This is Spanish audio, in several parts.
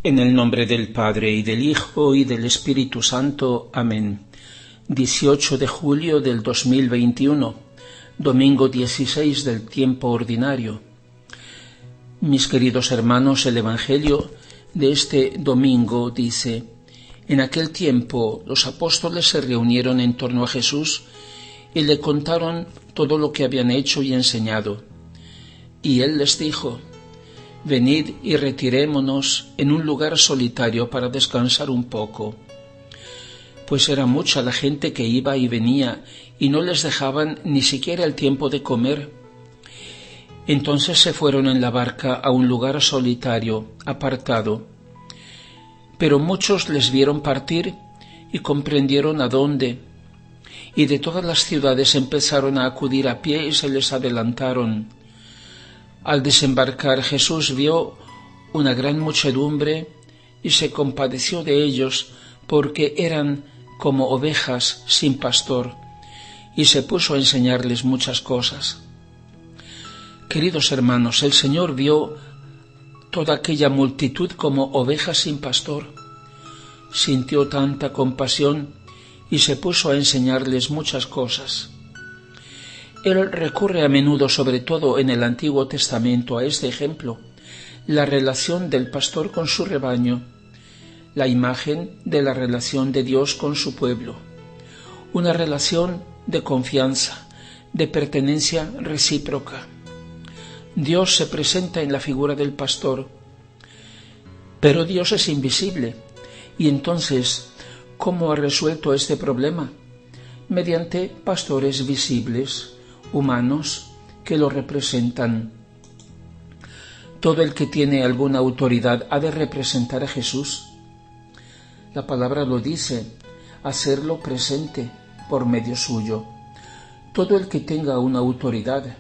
En el nombre del Padre, y del Hijo, y del Espíritu Santo. Amén. 18 de julio del 2021, domingo 16 del tiempo ordinario. Mis queridos hermanos, el Evangelio de este domingo dice: en aquel tiempo los apóstoles se reunieron en torno a Jesús y le contaron todo lo que habían hecho y enseñado. Y él les dijo: venid y retirémonos en un lugar solitario para descansar un poco. Pues era mucha la gente que iba y venía, y no les dejaban ni siquiera el tiempo de comer. Entonces se fueron en la barca a un lugar solitario, apartado. Pero muchos les vieron partir y comprendieron a dónde, y de todas las ciudades empezaron a acudir a pie y se les adelantaron. Al desembarcar, Jesús vio una gran muchedumbre y se compadeció de ellos, porque eran como ovejas sin pastor, y se puso a enseñarles muchas cosas. Queridos hermanos, el Señor vio toda aquella multitud como ovejas sin pastor, sintió tanta compasión y se puso a enseñarles muchas cosas. Él recurre a menudo, sobre todo en el Antiguo Testamento, a este ejemplo, la relación del pastor con su rebaño, la imagen de la relación de Dios con su pueblo, una relación de confianza, de pertenencia recíproca. Dios se presenta en la figura del pastor, pero Dios es invisible, y entonces, ¿cómo ha resuelto este problema? Mediante pastores visibles, humanos, que lo representan. Todo el que tiene alguna autoridad ha de representar a Jesús. La palabra lo dice: hacerlo presente por medio suyo. Todo el que tenga una autoridad,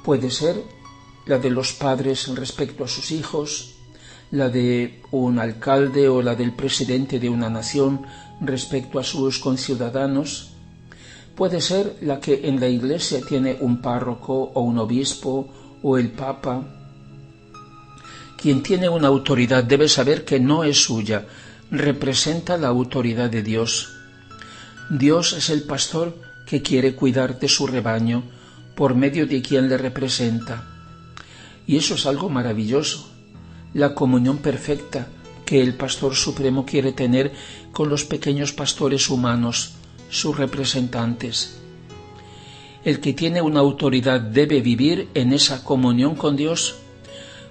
puede ser la de los padres respecto a sus hijos, la de un alcalde o la del presidente de una nación respecto a sus conciudadanos, puede ser la que en la Iglesia tiene un párroco o un obispo o el Papa. Quien tiene una autoridad debe saber que no es suya, representa la autoridad de Dios. Dios es el pastor que quiere cuidar de su rebaño por medio de quien le representa. Y eso es algo maravilloso, la comunión perfecta que el Pastor Supremo quiere tener con los pequeños pastores humanos, sus representantes. El que tiene una autoridad debe vivir en esa comunión con Dios,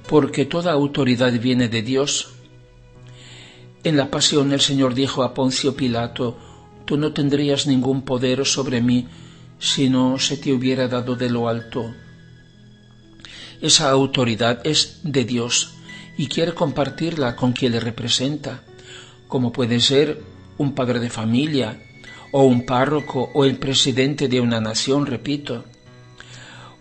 porque toda autoridad viene de Dios. En la pasión el Señor dijo a Poncio Pilato: tú no tendrías ningún poder sobre mí si no se te hubiera dado de lo alto. Esa autoridad es de Dios y quiere compartirla con quien le representa, como puede ser un padre de familia, o un párroco, o el presidente de una nación, repito.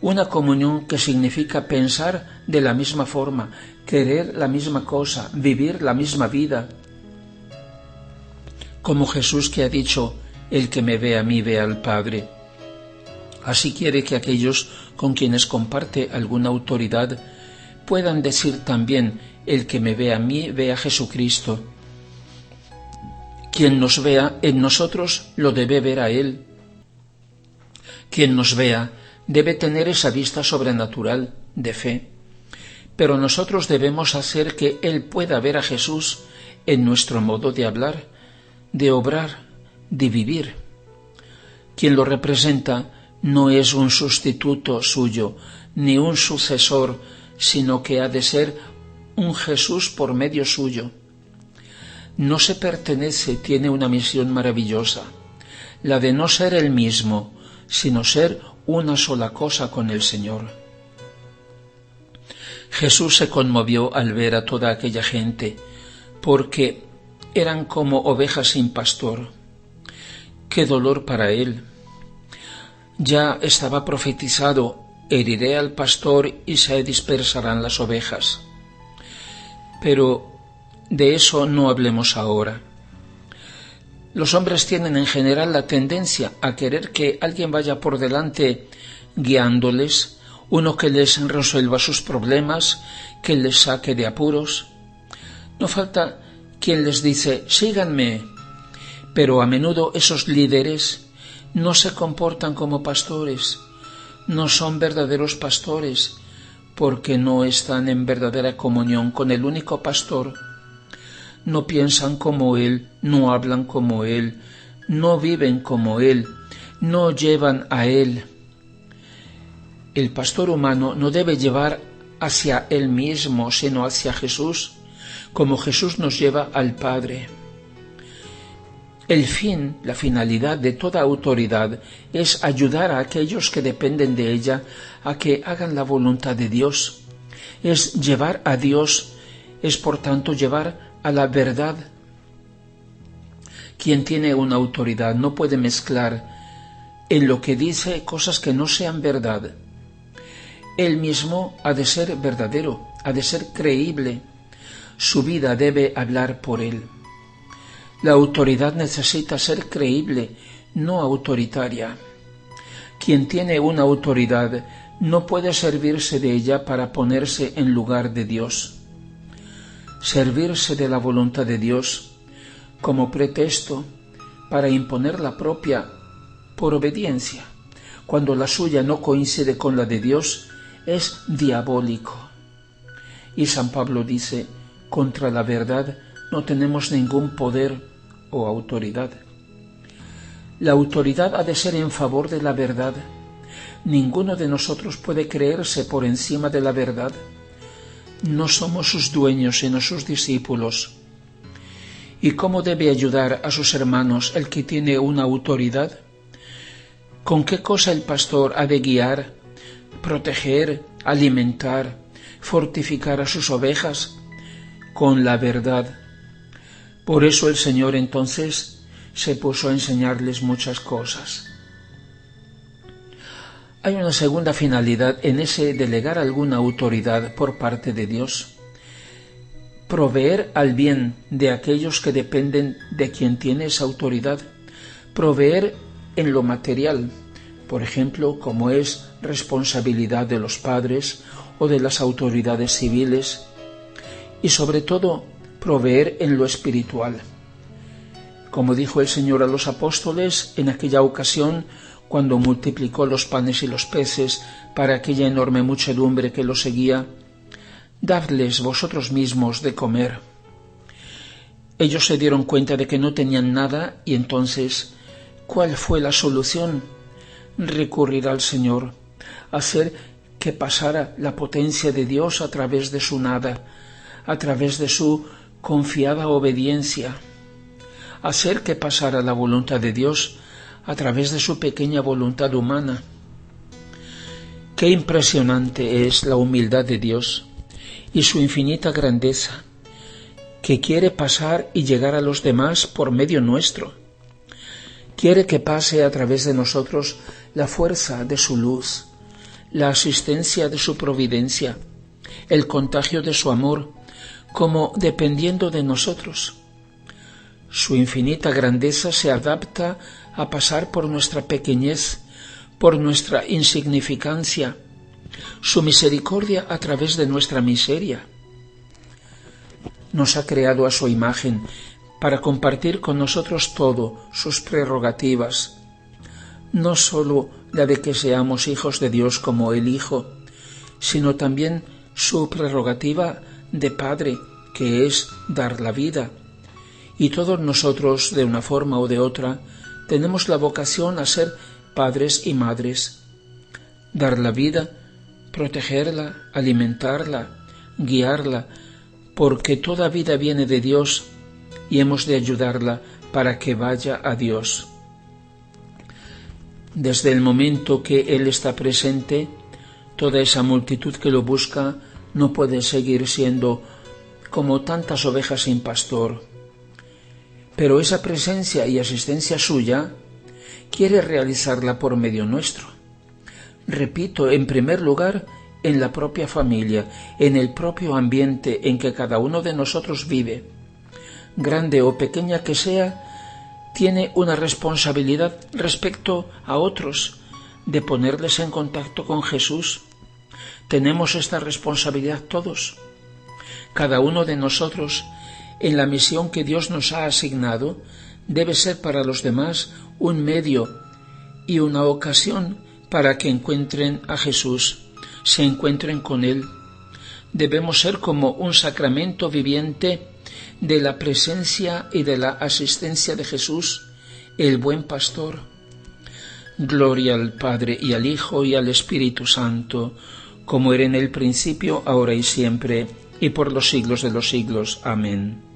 Una comunión que significa pensar de la misma forma, querer la misma cosa, vivir la misma vida. Como Jesús, que ha dicho: el que me ve a mí ve al Padre. Así quiere que aquellos con quienes comparte alguna autoridad puedan decir también: el que me ve a mí ve a Jesucristo. Quien nos vea en nosotros lo debe ver a Él. Quien nos vea debe tener esa vista sobrenatural de fe, pero nosotros debemos hacer que Él pueda ver a Jesús en nuestro modo de hablar, de obrar, de vivir. Quien lo representa no es un sustituto suyo, ni un sucesor, sino que ha de ser un Jesús por medio suyo. No se pertenece, tiene una misión maravillosa, la de no ser el mismo, sino ser una sola cosa con el Señor. Jesús se conmovió al ver a toda aquella gente, porque eran como ovejas sin pastor. ¡Qué dolor para él! Ya estaba profetizado: heriré al pastor y se dispersarán las ovejas. Pero de eso no hablemos ahora. Los hombres tienen en general la tendencia a querer que alguien vaya por delante guiándoles, uno que les resuelva sus problemas, que les saque de apuros. No falta quien les dice, síganme, pero a menudo esos líderes no se comportan como pastores, no son verdaderos pastores, porque no están en verdadera comunión con el único pastor. No piensan como Él, no hablan como Él, no viven como Él, no llevan a Él. El pastor humano no debe llevar hacia Él mismo, sino hacia Jesús, como Jesús nos lleva al Padre. El fin, la finalidad de toda autoridad es ayudar a aquellos que dependen de ella a que hagan la voluntad de Dios. Es llevar a Dios, es por tanto llevar a la verdad. Quien tiene una autoridad no puede mezclar en lo que dice cosas que no sean verdad. Él mismo ha de ser verdadero, ha de ser creíble. Su vida debe hablar por él. La autoridad necesita ser creíble, no autoritaria. Quien tiene una autoridad no puede servirse de ella para ponerse en lugar de Dios. Servirse de la voluntad de Dios como pretexto para imponer la propia por obediencia, cuando la suya no coincide con la de Dios, es diabólico. Y San Pablo dice, contra la verdad no tenemos ningún poder o autoridad. La autoridad ha de ser en favor de la verdad. Ninguno de nosotros puede creerse por encima de la verdad. No somos sus dueños, sino sus discípulos. ¿Y cómo debe ayudar a sus hermanos el que tiene una autoridad? ¿Con qué cosa el pastor ha de guiar, proteger, alimentar, fortificar a sus ovejas? Con la verdad. Por eso el Señor entonces se puso a enseñarles muchas cosas. Hay una segunda finalidad en ese delegar alguna autoridad por parte de Dios. Proveer al bien de aquellos que dependen de quien tiene esa autoridad. Proveer en lo material, por ejemplo, como es responsabilidad de los padres o de las autoridades civiles, y sobre todo proveer en lo espiritual. Como dijo el Señor a los apóstoles en aquella ocasión cuando multiplicó los panes y los peces para aquella enorme muchedumbre que lo seguía, dadles vosotros mismos de comer. Ellos se dieron cuenta de que no tenían nada y entonces, ¿cuál fue la solución? Recurrir al Señor, hacer que pasara la potencia de Dios a través de su nada, a través de su confiada obediencia, hacer que pasara la voluntad de Dios a través de su pequeña voluntad humana. Qué impresionante es la humildad de Dios y su infinita grandeza, que quiere pasar y llegar a los demás por medio nuestro. Quiere que pase a través de nosotros la fuerza de su luz, la asistencia de su providencia, el contagio de su amor, como dependiendo de nosotros. Su infinita grandeza se adapta a pasar por nuestra pequeñez, por nuestra insignificancia, su misericordia a través de nuestra miseria. Nos ha creado a su imagen para compartir con nosotros todo, sus prerrogativas, no sólo la de que seamos hijos de Dios como el Hijo, sino también su prerrogativa de Padre, que es dar la vida. Y todos nosotros, de una forma o de otra, tenemos la vocación a ser padres y madres. Dar la vida, protegerla, alimentarla, guiarla, porque toda vida viene de Dios y hemos de ayudarla para que vaya a Dios. Desde el momento que Él está presente, toda esa multitud que lo busca no puede seguir siendo como tantas ovejas sin pastor. Pero esa presencia y asistencia suya quiere realizarla por medio nuestro. Repito, en primer lugar, en la propia familia, en el propio ambiente en que cada uno de nosotros vive. Grande o pequeña que sea, tiene una responsabilidad respecto a otros, de ponerles en contacto con Jesús. Tenemos esta responsabilidad todos. Cada uno de nosotros en la misión que Dios nos ha asignado, debe ser para los demás un medio y una ocasión para que encuentren a Jesús, se encuentren con Él. Debemos ser como un sacramento viviente de la presencia y de la asistencia de Jesús, el buen pastor. Gloria al Padre y al Hijo y al Espíritu Santo, como era en el principio, ahora y siempre, y por los siglos de los siglos. Amén.